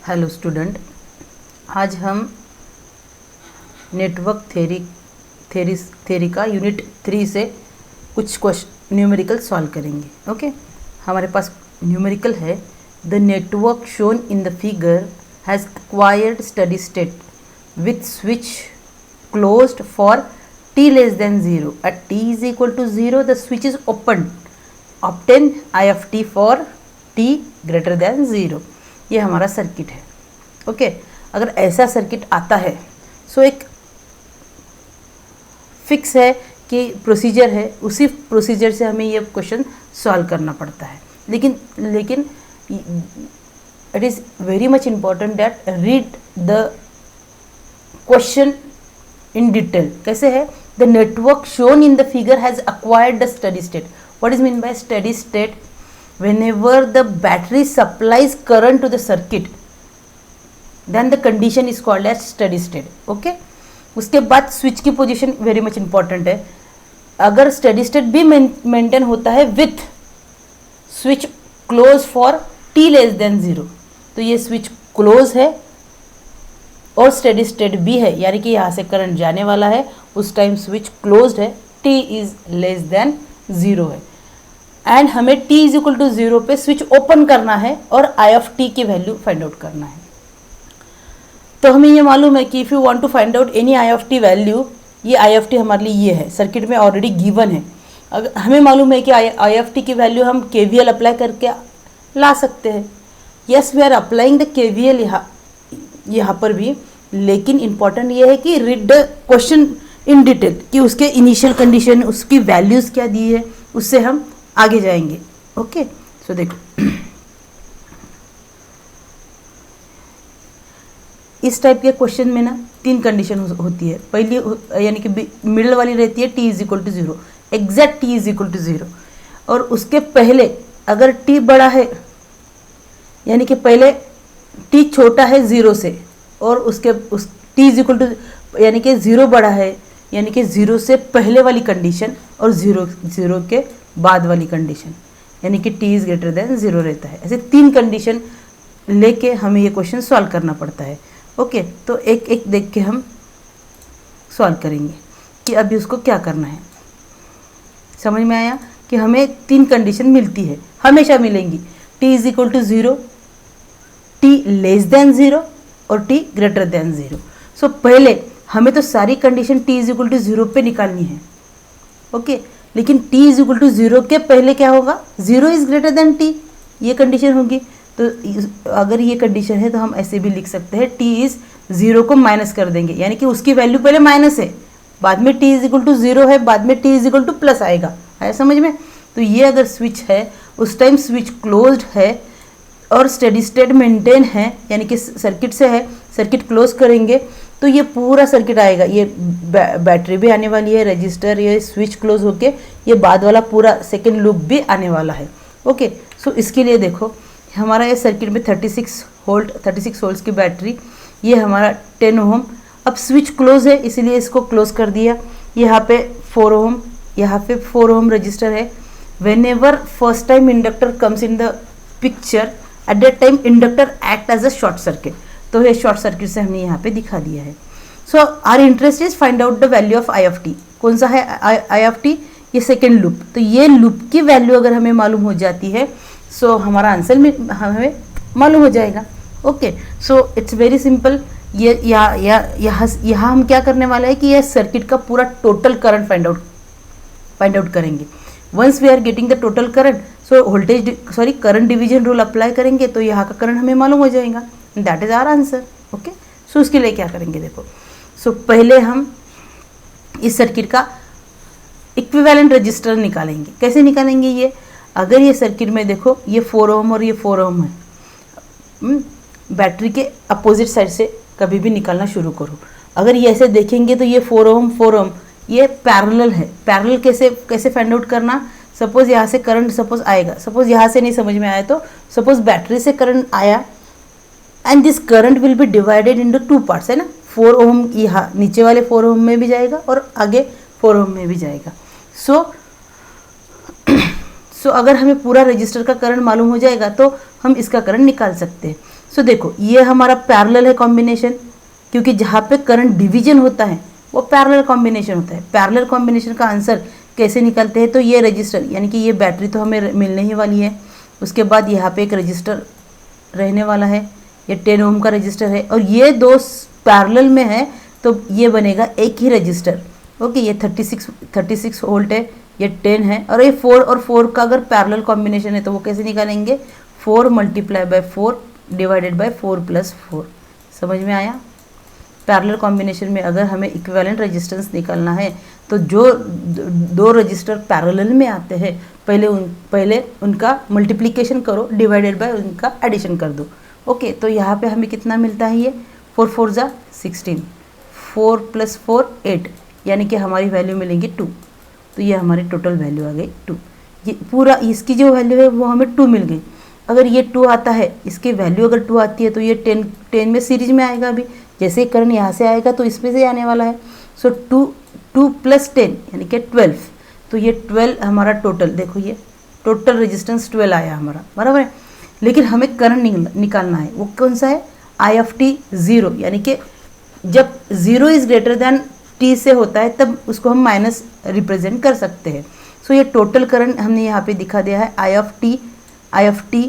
Hello student, आज हम network theory का यूनिट 3 से कुछ क्वेश्चन न्यूमेरिकल सॉल्व करेंगे। ओके, हमारे पास न्यूमेरिकल है। The network shown in the figure has acquired steady state with switch closed for t less than 0. At t is equal to 0, the switch is opened. Obtain I of t for t greater than 0. ये हमारा circuit है। Okay, अगर ऐसा circuit आता है सो एक fix है कि प्रोसीजर है, उसी प्रोसीजर से हमें ये क्वेश्चन सॉल्व करना पड़ता है। लेकिन it is very much important that read the question in detail. कैसे है? The network shown in the figure has acquired the steady state. What is mean by steady state? whenever the battery supplies current to the circuit, then the condition is called as steady state. okay, उसके बाद switch की position very much important है। अगर steady state भी maintain होता है with switch close for t less than 0, तो ये स्विच क्लोज है और स्टडी स्टेट भी है, यानी कि यहाँ से करंट जाने वाला है, उस टाइम स्विच क्लोज्ड है, t इज लेस देन 0 है, एंड हमें t इज इक्वल टू 0 पे स्विच ओपन करना है और I ऑफ t की वैल्यू फाइंड आउट करना है। तो हमें ये मालूम है कि if you want to find out any I of t value, ये I ऑफ t हमारे लिए ये है, सर्किट में ऑलरेडी गिवन है। अगर हमें मालूम है कि I ऑफ t की वैल्यू हम KVL अप्लाई करके ला सकते हैं। Yes, we are applying the KVL यहाँ पर भी, लेकिन इम्पॉर्टेंट ये है कि read the question in detail कि उसके इनिशियल कंडीशन, उसकी वैल्यूज़ क्या दी है, उससे हम आगे जाएंगे। ओके, सो देखो इस टाइप के क्वेश्चन में ना 3 कंडीशन होती है। पहली यानी कि मिडल वाली रहती है t is equal to 0, exact t is equal to 0, और उसके पहले अगर t बड़ा है, यानी कि पहले t छोटा है 0 से, और उस t इज इक्वल टू यानी कि 0 बड़ा है, यानी कि 0 से पहले वाली कंडीशन और 0 के बाद वाली कंडीशन, यानी कि t इज ग्रेटर देन 0 रहता है। ऐसे 3 कंडीशन लेके हमें ये क्वेश्चन सॉल्व करना पड़ता है। ओके, तो एक एक देख के हम सॉल्व करेंगे कि अभी उसको क्या करना है। समझ में आया कि हमें 3 कंडीशन मिलती है, हमेशा मिलेंगी। t is equal to 0, t less than 0 और t ग्रेटर देन 0। सो पहले हमें तो सारी condition t is equal to 0 पे निकालनी है। ओके, लेकिन t इज इक्वल टू 0 के पहले क्या होगा? 0 इज ग्रेटर देन t, ये कंडीशन होगी। तो अगर ये कंडीशन है तो हम ऐसे भी लिख सकते हैं t इज 0 को माइनस कर देंगे, यानी कि उसकी वैल्यू पहले माइनस है, बाद में t इज इक्वल टू 0 है, बाद में t is equal two plus आएगा। आया समझ में? तो ये अगर स्विच है, उस टाइम स्विच क्लोज्ड है और स्टेडी स्टेट मेंटेन है, यानी कि सर्किट से है, सर्किट क्लोज करेंगे तो ये पूरा सर्किट आएगा। ये बैटरी भी आने वाली है, रजिस्टर, ये स्विच क्लोज होके ये बाद वाला पूरा सेकेंड लूप भी आने वाला है। ओके, सो इसके लिए देखो हमारा ये सर्किट में 36 वोल्ट्स की बैटरी, ये हमारा 10 ओम। अब स्विच क्लोज है इसीलिए इसको क्लोज कर दिया। यहाँ पे 4 ओम, यहाँ पे 4 ओम रजिस्टर है। Whenever first time inductor comes in the picture, at that time inductor act as a short circuit, तो ये शॉर्ट सर्किट से हमने यहाँ पे दिखा दिया है। So our interest is find out the value of I of t। कौन सा है I ऑफ t? ये सेकेंड लूप। तो ये लूप की वैल्यू अगर हमें मालूम हो जाती है सो हमारा आंसर हमें मालूम हो जाएगा। Okay, so it's very simple. ये यहाँ हम क्या करने वाले हैं कि यह सर्किट का पूरा टोटल करंट फाइंड आउट करेंगे। Once we are getting the total current, so current division rule apply करेंगे तो यहाँ का करंट हमें मालूम हो जाएगा। That is our answer. Okay, so उसके लिए क्या करेंगे देखो। सो पहले हम इस सर्किट का इक्विवेलेंट रजिस्टर निकालेंगे। कैसे निकालेंगे ये? अगर ये सर्किट में देखो ये 4 ओम और ये 4 ओम है, बैटरी के अपोजिट साइड से कभी भी निकालना शुरू करो। अगर ये ऐसे देखेंगे तो ये 4 ओम ये पैरेलल है। पैरेलल कैसे फाइंड आउट करना? सपोज यहाँ से करंट सपोज आएगा, सपोज यहाँ से नहीं समझ में आया तो सपोज बैटरी से करंट आया and this current will be divided into 2 parts, है ना। 4 ओम यहाँ नीचे वाले 4 ओम में भी जाएगा और आगे 4 ओम में भी जाएगा। सो अगर हमें पूरा रजिस्टर का करंट मालूम हो जाएगा तो हम इसका करंट निकाल सकते हैं। सो देखो ये हमारा पैरेलल है कॉम्बिनेशन, क्योंकि जहाँ पे करंट डिवीजन होता है वो पैरेलल कॉम्बिनेशन होता है। पैरेलल कॉम्बिनेशन का आंसर कैसे निकलते हैं, तो ये रजिस्टर यानी कि ये बैटरी तो हमें मिलने ही वाली है, उसके बाद यहाँ पे एक रजिस्टर रहने वाला है, ये 10 ओम का रजिस्टर है, और ये दो पैरेलल में है तो ये बनेगा एक ही रजिस्टर। ओके, ये 36 वोल्ट है, ये 10 है, और ये 4 और 4 का अगर पैरेलल कॉम्बिनेशन है तो वो कैसे निकालेंगे, 4 multiply by 4 divided by 4 plus 4। समझ में आया। पैरेलल कॉम्बिनेशन में अगर हमें इक्विवेलेंट रेजिस्टेंस निकालना है तो जो दो रजिस्टर पैरेलल में आते हैं पहले उनका मल्टीप्लिकेशन करो, डिवाइडेड बाय उनका एडिशन कर दो। ओके, तो यहाँ पे हमें कितना मिलता है, ये 4 4 जा 16, 4 प्लस 4 8, यानी कि हमारी वैल्यू मिलेंगी 2। तो ये हमारी टोटल वैल्यू आ गई 2। ये पूरा इसकी जो वैल्यू है वो हमें 2 मिल गई। अगर ये 2 आता है, इसकी वैल्यू अगर 2 आती है तो ये 10 में सीरीज में आएगा। अभी जैसे ही करंट यहाँ से आएगा तो इसमें से आने वाला है। सो 2 प्लस 10 यानी कि 12। तो ये 12 हमारा टोटल, देखो ये टोटल रेजिस्टेंस 12 आया हमारा, बराबर है। लेकिन हमें करंट निकालना है, वो कौन सा है, आई ऑफ टी 0, यानी कि जब 0 इज ग्रेटर देन टी से होता है तब उसको हम माइनस रिप्रेजेंट कर सकते हैं। सो ये टोटल करंट हमने यहाँ पे दिखा दिया है, आई ऑफ टी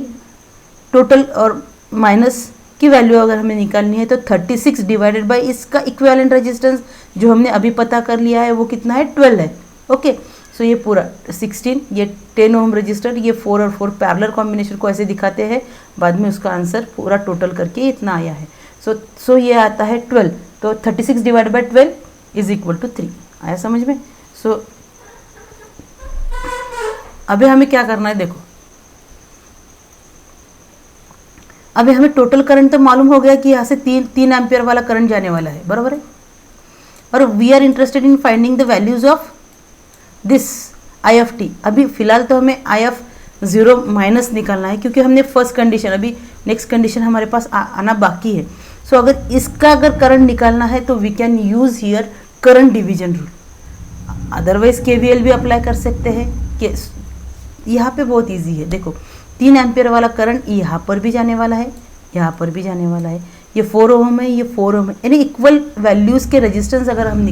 टोटल और माइनस की वैल्यू अगर हमें निकालनी है तो 36 डिवाइडेड बाय इसका इक्विवेलेंट रेजिस्टेंस जो हमने अभी पता कर लिया है वो कितना है, 12 है। ओके, सो ये पूरा 16, ये 10 ओम रजिस्टर, ये 4 और 4 पैरेलल कॉम्बिनेशन को ऐसे दिखाते हैं, बाद में उसका आंसर पूरा टोटल करके इतना आया है। सो ये आता है 12, तो 36 divided by 12 is equal to 3। आया समझ में। सो अभी हमें क्या करना है, देखो अभी हमें टोटल करंट तो मालूम हो गया कि यहाँ से 3 एम्पियर वाला करंट जाने वाला है, बराबर है। और we are interested in finding the values of this I of t. अभी फिलहाल तो हमें आई ऑफ 0 माइनस निकालना है, क्योंकि हमने फर्स्ट कंडीशन, अभी नेक्स्ट कंडीशन हमारे पास आना बाकी है। सो अगर इसका अगर करंट निकालना है तो we can use here current division rule, otherwise KVL भी अप्लाई कर सकते हैं। कि यहाँ पे बहुत इजी है, देखो 3 एम्पियर वाला करंट यहाँ पर भी जाने वाला है, यहाँ पर भी जाने वाला है, ये 4 ओम है, ये 4 ओम है, यानी इक्वल वैल्यूज़ के रेजिस्टेंस अगर हम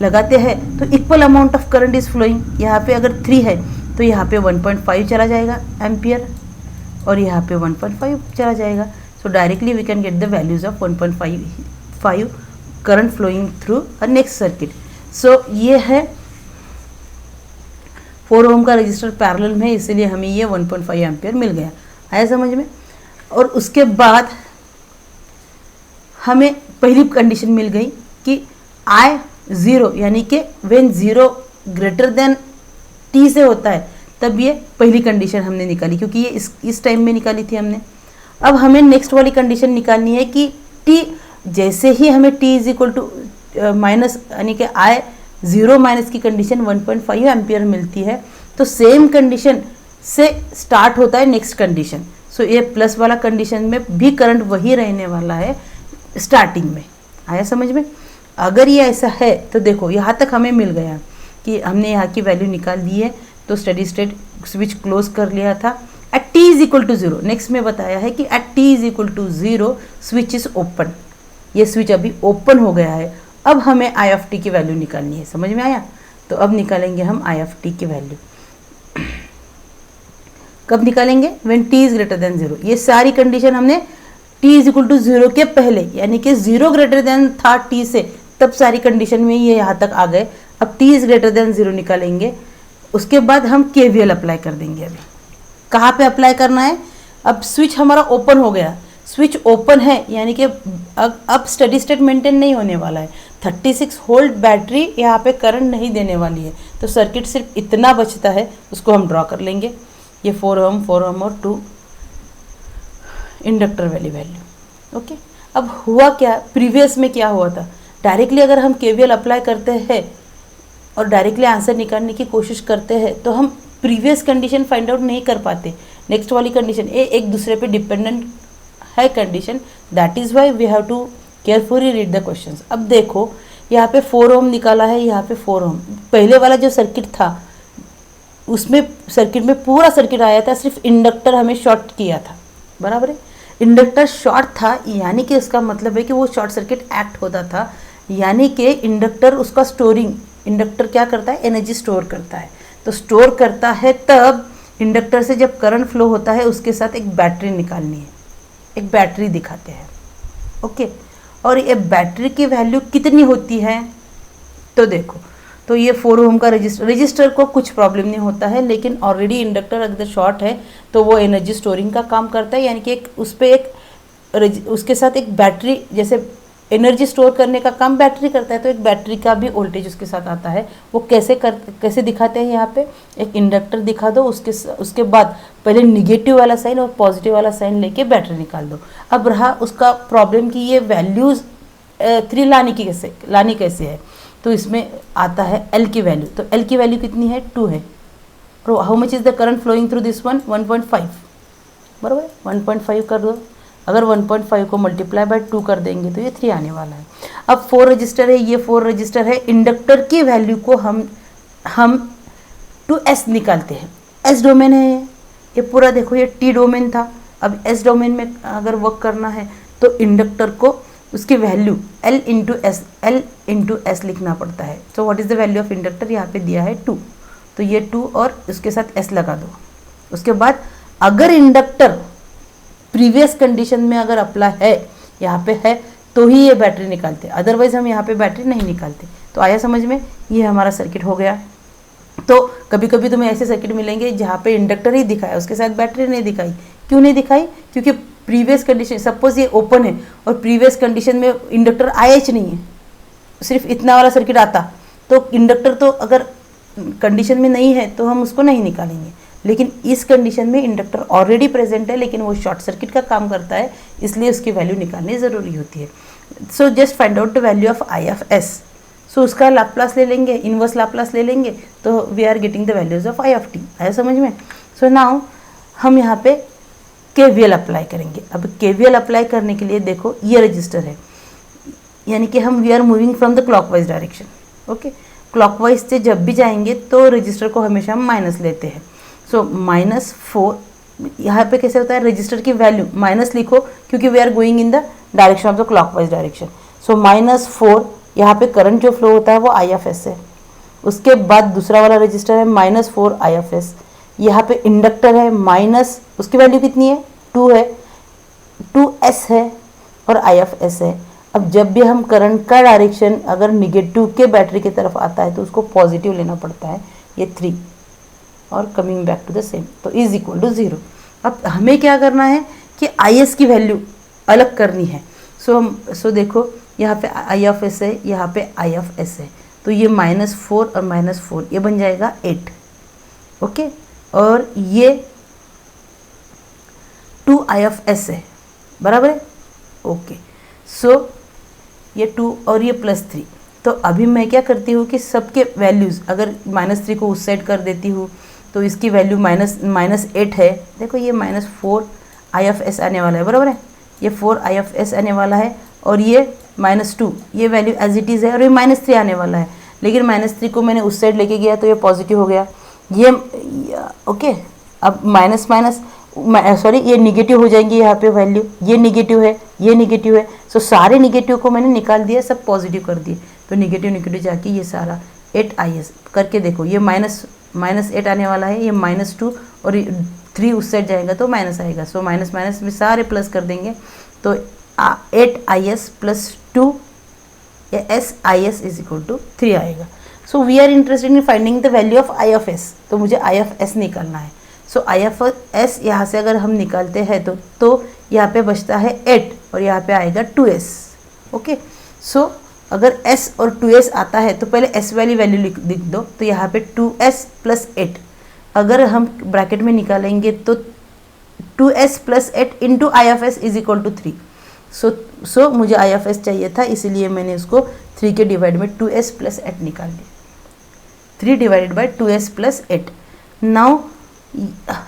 लगाते हैं तो equal amount of current is flowing. यहाँ पे अगर 3 है तो यहाँ पे 1.5 चला जाएगा एम्पियर, और यहाँ पे 1.5 चला जाएगा। So directly we can get the values of 1.5 current flowing through a next circuit. So ये है 4 ओम का रजिस्टर पैरेलल में, इसलिए हमें ये 1.5 एम्पियर मिल गया। आया समझ में। और उसके बाद हमें पहली कंडीशन मिल गई कि आई 0 यानी कि व्हेन 0 ग्रेटर देन टी से होता है तब ये पहली कंडीशन हमने निकाली, क्योंकि ये इस टाइम में निकाली थी हमने। अब हमें नेक्स्ट वाली कंडीशन निकालनी है कि टी जैसे ही हमें t is equal to minus यानी कि आई 0 माइनस की कंडीशन 1.5 एम्पियर मिलती है तो सेम कंडीशन से स्टार्ट होता है नेक्स्ट कंडीशन। सो ये प्लस वाला कंडीशन में भी करंट वही रहने वाला है स्टार्टिंग में। आया समझ में। अगर ये ऐसा है तो देखो यहाँ तक हमें मिल गया कि हमने यहाँ की वैल्यू निकाल दी है, तो स्टडी स्टेट स्विच क्लोज कर लिया था at t is equal to 0। Next में बताया है कि at t is equal to 0 switch is open. ये स्विच अभी ओपन हो गया है। अब हमें आई ऑफ टी की वैल्यू निकालनी है, समझ में आया। तो अब निकालेंगे हम आई ऑफ टी की वैल्यू। कब निकालेंगे, when t is greater than 0। ये सारी कंडीशन हमने टी इज इक्वल टू 0 के पहले, यानी कि 0 ग्रेटर देन था टी से, तब सारी कंडीशन में ये यहाँ तक आ गए। अब टी इज ग्रेटर देन 0 निकालेंगे, उसके बाद हम केवीएल अप्लाई कर देंगे। अभी कहाँ पे अप्लाई करना है, अब स्विच हमारा ओपन हो गया, स्विच ओपन है यानी कि अब स्टडी स्टेट मेंटेन नहीं होने वाला है। 36 वोल्ट बैटरी यहाँ पे करंट नहीं देने वाली है, तो सर्किट सिर्फ इतना बचता है, उसको हम ड्रॉ कर लेंगे। ये 4 ओम और 2 इंडक्टर वाली वैल्यू। ओके, अब हुआ क्या, प्रीवियस में क्या हुआ था, डायरेक्टली अगर हम केवीएल अप्लाई करते हैं और डायरेक्टली आंसर निकालने की कोशिश करते हैं तो हम प्रीवियस कंडीशन फाइंड आउट नहीं कर पाते। नेक्स्ट वाली कंडीशन ये एक दूसरे पे डिपेंडेंट है condition, that is why we have to carefully read the questions. अब देखो यहाँ पे 4 ओम निकाला है, यहाँ पे 4 ओम। पहले वाला जो सर्किट था उसमें सर्किट में पूरा सर्किट आया था, सिर्फ इंडक्टर हमें शॉर्ट किया था, बराबर है। इंडक्टर शॉर्ट था, यानी कि इसका मतलब है कि वो शॉर्ट सर्किट एक्ट होता था, यानी कि इंडक्टर उसका स्टोरिंग, इंडक्टर क्या करता है, एनर्जी स्टोर करता है। तो स्टोर करता है तब इंडक्टर से जब करंट फ्लो होता है उसके साथ एक बैटरी निकालनी है, एक बैटरी दिखाते हैं, ओके। और ये बैटरी की वैल्यू कितनी होती है, तो देखो, तो ये 4 ओम का रजिस्टर को कुछ प्रॉब्लम नहीं होता है, लेकिन ऑलरेडी इंडक्टर अगर शॉर्ट है तो वो एनर्जी स्टोरिंग का काम करता है, यानी कि एक उस पर एक उसके साथ एक बैटरी, जैसे एनर्जी स्टोर करने का काम बैटरी करता है, तो एक बैटरी का भी वोल्टेज उसके साथ आता है। वो कैसे दिखाते हैं, यहाँ पे एक इंडक्टर दिखा दो, उसके बाद पहले निगेटिव वाला साइन और पॉजिटिव वाला साइन लेके बैटरी निकाल दो। अब रहा उसका प्रॉब्लम कि ये वैल्यूज़ 3 लानी कैसे है, तो इसमें आता है एल की वैल्यू। तो एल की वैल्यू कितनी है, 2 है। और how much is the current flowing through this one, 1.5, बराबर, 1.5 कर दो। अगर 1.5 को मल्टीप्लाई बाय 2 कर देंगे तो ये 3 आने वाला है। अब 4 रजिस्टर है, ये 4 रजिस्टर है, इंडक्टर की वैल्यू को हम 2s निकालते हैं। एस डोमेन है ये पूरा, देखो ये टी डोमेन था, अब एस डोमेन में अगर वर्क करना है तो इंडक्टर को उसकी वैल्यू L इंटू एस लिखना पड़ता है। So what is the value of inductor, यहाँ पे दिया है 2, तो ये 2 और उसके साथ s लगा दो। उसके बाद अगर इंडक्टर प्रीवियस कंडीशन में अगर अप्लाई है, यहाँ पे है, तो ही ये बैटरी निकालते, अदरवाइज हम यहाँ पे बैटरी नहीं निकालते। तो आया समझ में, ये हमारा सर्किट हो गया। तो कभी कभी तुम्हें ऐसे सर्किट मिलेंगे जहाँ पे इंडक्टर ही दिखाया, उसके साथ बैटरी नहीं दिखाई। क्यों नहीं दिखाई, क्योंकि प्रीवियस कंडीशन, सपोज ये ओपन है और प्रीवियस कंडीशन में इंडक्टर आया ही नहीं है, सिर्फ इतना वाला सर्किट आता, तो इंडक्टर तो अगर कंडीशन में नहीं है तो हम उसको नहीं निकालेंगे। लेकिन इस कंडीशन में इंडक्टर ऑलरेडी प्रेजेंट है, लेकिन वो शॉर्ट सर्किट का काम करता है, इसलिए उसकी वैल्यू निकालनी ज़रूरी होती है। So just find out the value of I of S. So उसका लाप्लास ले लेंगे, इनवर्स लाप्लास ले लेंगे, तो we are getting the values of I of T. आया समझ में। सो नाउ हम यहाँ पे केवीएल अप्लाई करेंगे। अब केवीएल अप्लाई करने के लिए देखो, ये रजिस्टर है, यानी कि हम we are moving from the clockwise direction, okay. Clockwise से जब भी जाएंगे तो रजिस्टर को हमेशा हम माइनस लेते हैं। सो -4, यहाँ पे कैसे होता है, रजिस्टर की वैल्यू माइनस लिखो, क्योंकि we are going in the direction of the clockwise direction. So -4, यहाँ पे करंट जो फ्लो होता है वो आई ऑफ एस है। उसके बाद दूसरा वाला रजिस्टर है -4 आई ऑफ एस। यहाँ पे इंडक्टर है माइनस, उसकी वैल्यू कितनी है, 2 है, 2s है और आई ऑफ एस है। अब जब भी हम करंट का डायरेक्शन अगर निगेटिव के बैटरी की तरफ आता है तो उसको पॉजिटिव लेना पड़ता है, ये 3, और coming back to the same, तो इज इक्वल टू 0। अब हमें क्या करना है कि आई एस की वैल्यू अलग करनी है। सो देखो, यहाँ पे आई ऑफ एस है, यहाँ पे आई ऑफ एस है, तो ये -4 और -4 ये बन जाएगा 8, ओके। और ये 2 आई ऑफ एस है, बराबर है, ओके। सो ये 2 और ये +3। तो अभी मैं क्या करती हूँ कि सबके वैल्यूज़, अगर -3 को उस साइड कर देती हूँ तो इसकी वैल्यू -8 है। देखो ये -4 आई ऑफ एस आने वाला है, बराबर है, ये 4 आई ऑफ एस आने वाला है, और ये -2 ये वैल्यू एज इट इज़ है, और ये -3 आने वाला है। लेकिन -3 को मैंने उस साइड लेके गया तो ये पॉजिटिव हो गया, ये ओके। अब ये निगेटिव हो जाएंगी, यहाँ पे वैल्यू ये निगेटिव है, ये निगेटिव है। सो सारे निगेटिव को मैंने निकाल दिया, सब पॉजिटिव कर दिए, तो निगेटिव जाके ये सारा 8is करके देखो, ये -8 आने वाला है, ये -2 और 3 उस साइड जाएगा तो माइनस आएगा। सो माइनस में सारे प्लस कर देंगे, तो 8is + 2 SIS is equal to 3 आएगा। So we are interested in finding the value of I of s, तो मुझे आई ऑफ एस निकालना है। सो आई ऑफ एस यहाँ से अगर हम निकालते हैं तो यहाँ पे बचता है 8 और यहाँ पे आएगा 2s, ओके। सो अगर s और 2s आता है तो पहले s वाली वैल्यू लिख दो, तो यहाँ पे 2s + 8, अगर हम ब्रैकेट में निकालेंगे तो 2s + 8 into I of s is equal to 3। So मुझे आई ऑफ एस चाहिए था, इसीलिए मैंने उसको 3 के डिवाइड में 2s + 8 निकाल दिया, 3 डिवाइडेड बाई 2s + 8। नाउ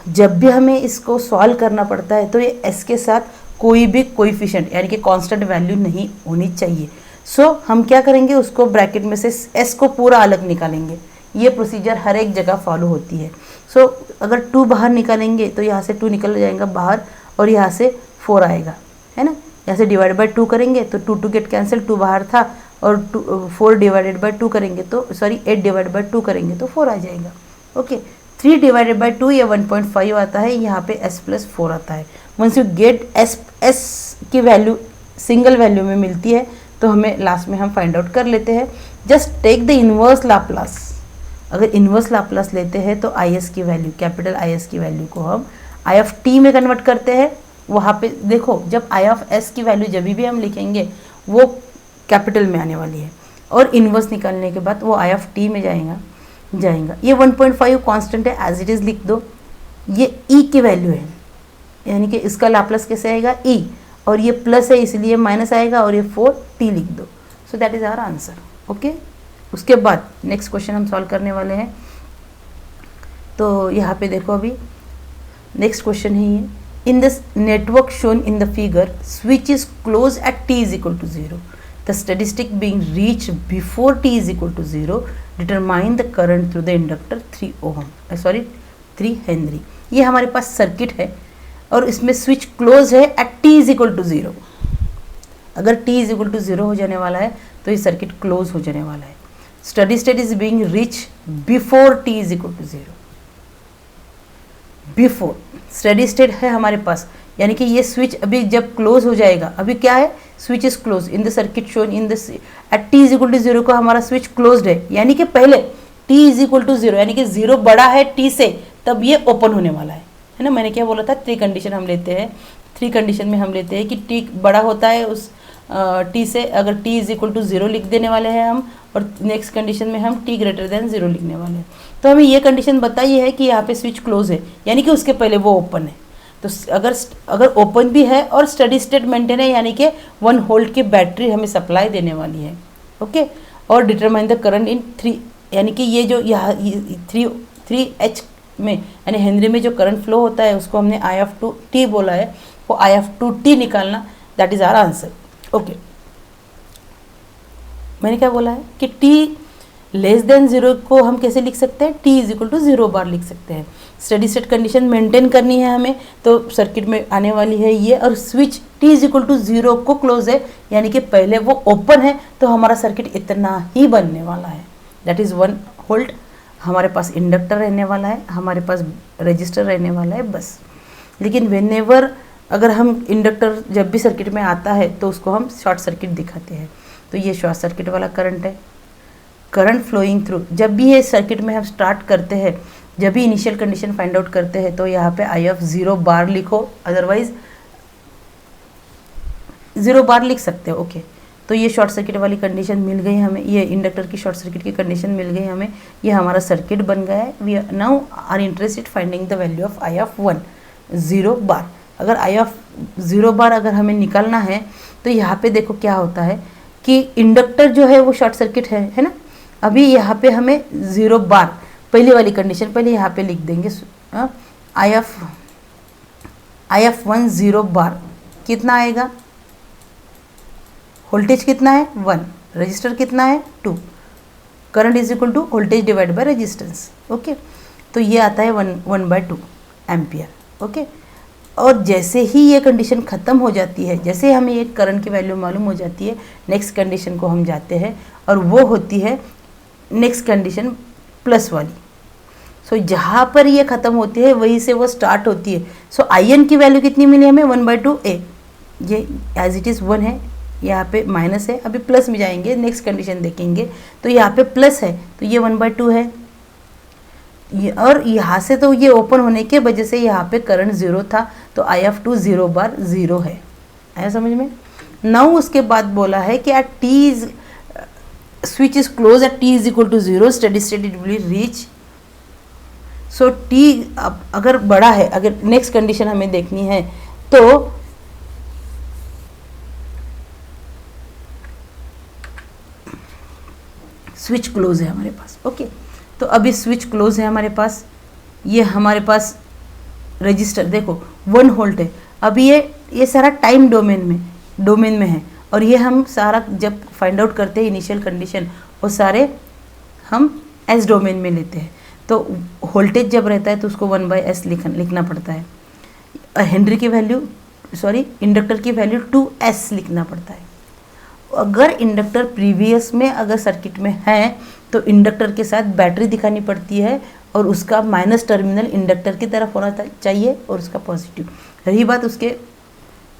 जब भी हमें इसको सॉल्व करना पड़ता है तो ये s के साथ कोई भी कोएफिशिएंट यानी कि कांस्टेंट वैल्यू नहीं होनी चाहिए। सो हम क्या करेंगे, उसको ब्रैकेट में से s को पूरा अलग निकालेंगे। ये प्रोसीजर हर एक जगह फॉलो होती है। सो अगर 2 बाहर निकालेंगे तो यहाँ से 2 निकल जाएगा बाहर, और यहाँ से 4 आएगा, है ना। यहाँ से डिवाइड बाय 2 करेंगे तो 2 गेट कैंसिल, 2 बाहर था, और 4 डिवाइडेड बाय 2 करेंगे तो 8 डिवाइड बाय 2 करेंगे तो 4 आ जाएगा। ओके, 3 डिवाइडेड बाय 2 ये 1.5 आता है, यहाँ पे s प्लस 4 आता है। वंस यू गेट s की वैल्यू सिंगल वैल्यू में मिलती है तो हमें लास्ट में हम फाइंड आउट कर लेते हैं। Just take the inverse Laplace. अगर इन्वर्स लाप्लास लेते हैं तो is की वैल्यू, कैपिटल is की वैल्यू को हम i ऑफ t में कन्वर्ट करते हैं। वहाँ पे देखो, जब i ऑफ s की वैल्यू जब भी हम लिखेंगे वो कैपिटल में आने वाली है, और इन्वर्स निकालने के बाद वो i ऑफ t में जाएगा। ये 1.5 कांस्टेंट है, एज इट इज़ लिख दो। ये e की वैल्यू है, यानी कि इसका लाप्लास कैसे आएगा e, और ये प्लस है इसलिए माइनस आएगा, और ये 4t लिख दो। So that is our answer. Okay, उसके बाद नेक्स्ट क्वेश्चन हम सॉल्व करने वाले हैं। तो यहाँ पे देखो, अभी नेक्स्ट क्वेश्चन है ये। In this network shown in the figure switch is close at t is equal to 0, the steady state being reach before t is equal to 0, determine the current through the inductor 3 henry. ये हमारे पास circuit है और इसमें switch close है एट t is equal to 0। अगर t is equal to 0 हो जाने वाला है तो ये सर्किट क्लोज हो जाने वाला है। Steady state is being reach before t is equal to 0। Before steady state है हमारे पास, यानी कि ये स्विच अभी जब क्लोज हो जाएगा, अभी क्या है, switch is close in the circuit shown in this at t is equal to 0 को हमारा स्विच क्लोज्ड है, यानी कि पहले t इज इक्वल टू 0, यानी कि 0 बड़ा है t से, तब ये ओपन होने वाला है ना। मैंने क्या बोला था, 3 कंडीशन हम लेते हैं। 3 कंडीशन में हम लेते हैं कि t बड़ा होता है उस t से, अगर t इज इक्वल टू 0 लिख देने वाले हैं हम, और नेक्स्ट कंडीशन में हम t ग्रेटर देन 0 लिखने वाले हैं। तो हमें ये कंडीशन बताई है कि यहाँ पे स्विच क्लोज है, यानी कि उसके पहले वो ओपन है। तो अगर ओपन भी है और स्टडी स्टेट मेंटेन है, यानी कि 1 वोल्ट की बैटरी हमें सप्लाई देने वाली है। ओके, और डिटरमाइन द करंट इन 3, यानी कि ये जो यहाँ 3H में, यानी हेनरी में जो करंट फ्लो होता है उसको हमने I ऑफ 2t बोला है, वो I ऑफ 2t निकालना, that is our answer. Okay, मैंने क्या बोला है कि t लेस देन 0 को हम कैसे लिख सकते हैं, t इज इक्वल टू 0 बार लिख सकते हैं। स्टडी स्टेट कंडीशन मेंटेन करनी है हमें, तो सर्किट में आने वाली है ये, और switch t is equal to 0 को क्लोज है, यानी कि पहले वो ओपन है, तो हमारा सर्किट इतना ही बनने वाला है, दैट इज़ 1 वोल्ट। हमारे पास इंडक्टर रहने वाला है, हमारे पास रजिस्टर रहने वाला है, बस। लेकिन व्हेनेवर अगर हम इंडक्टर जब भी सर्किट में आता है तो उसको हम शॉर्ट सर्किट दिखाते हैं। तो ये शॉर्ट सर्किट वाला करंट है, करंट फ्लोइंग थ्रू। जब भी ये सर्किट में हम स्टार्ट करते हैं, जब भी इनिशियल कंडीशन फाइंड आउट करते हैं, तो यहाँ पे I ऑफ 0 बार लिखो, अदरवाइज 0 बार लिख सकते हो। ओके, तो ये शॉर्ट सर्किट वाली कंडीशन मिल गई हमें, ये इंडक्टर की शॉर्ट सर्किट की कंडीशन मिल गई हमें, ये हमारा सर्किट बन गया है। We now are interested finding the value of I of 0 bar. अगर I ऑफ 0 बार अगर हमें निकालना है तो यहाँ पे देखो क्या होता है कि इंडक्टर जो है वो शॉर्ट सर्किट है ना। अभी यहाँ पे हमें 0 बार, पहली वाली कंडीशन पहले यहाँ पे लिख देंगे। I ऑफ 0 बार कितना आएगा, वोल्टेज कितना है 1, रजिस्टर कितना है 2, current is equal to voltage divide by resistance. Okay, तो ये आता है 1/2 एम्पियर। ओके, और जैसे ही ये कंडीशन ख़त्म हो जाती है, जैसे हमें ये करंट की वैल्यू मालूम हो जाती है, नेक्स्ट कंडीशन को हम जाते हैं, और वो होती है नेक्स्ट कंडीशन प्लस वाली। सो जहाँ पर ये ख़त्म होती है वहीं से वो स्टार्ट होती है। सो IN की वैल्यू कितनी मिली हमें 1/2A, ये एज इट इज़ 1 है, यहाँ पे माइनस है, अभी प्लस में जाएंगे, नेक्स्ट कंडीशन देखेंगे तो यहाँ पे प्लस है, तो ये 1/2 है। और यहाँ से तो ये ओपन होने के वजह से यहाँ पे करंट 0 था, तो I ऑफ 0 बार 0 है। आया समझ में। नाउ उसके बाद बोला है कि at t is switch is close at t is equal to 0, steady state it will reach. So t अगर बड़ा है, अगर नेक्स्ट कंडीशन हमें देखनी है तो स्विच क्लोज है हमारे पास। ओके, तो अभी स्विच क्लोज है हमारे पास, ये हमारे पास रजिस्टर देखो 1 वोल्ट है। अभी ये सारा टाइम डोमेन में है, और ये हम सारा जब फाइंड आउट करते हैं इनिशियल कंडीशन, वो सारे हम एस डोमेन में लेते हैं। तो वोल्टेज जब रहता है तो उसको 1/s लिखना पड़ता है। हेनरी की वैल्यू इंडक्टर की वैल्यू 2s लिखना पड़ता है। अगर इंडक्टर प्रीवियस में अगर सर्किट में है तो इंडक्टर के साथ बैटरी दिखानी पड़ती है और उसका माइनस टर्मिनल इंडक्टर की तरफ होना चाहिए और उसका पॉजिटिव। रही बात उसके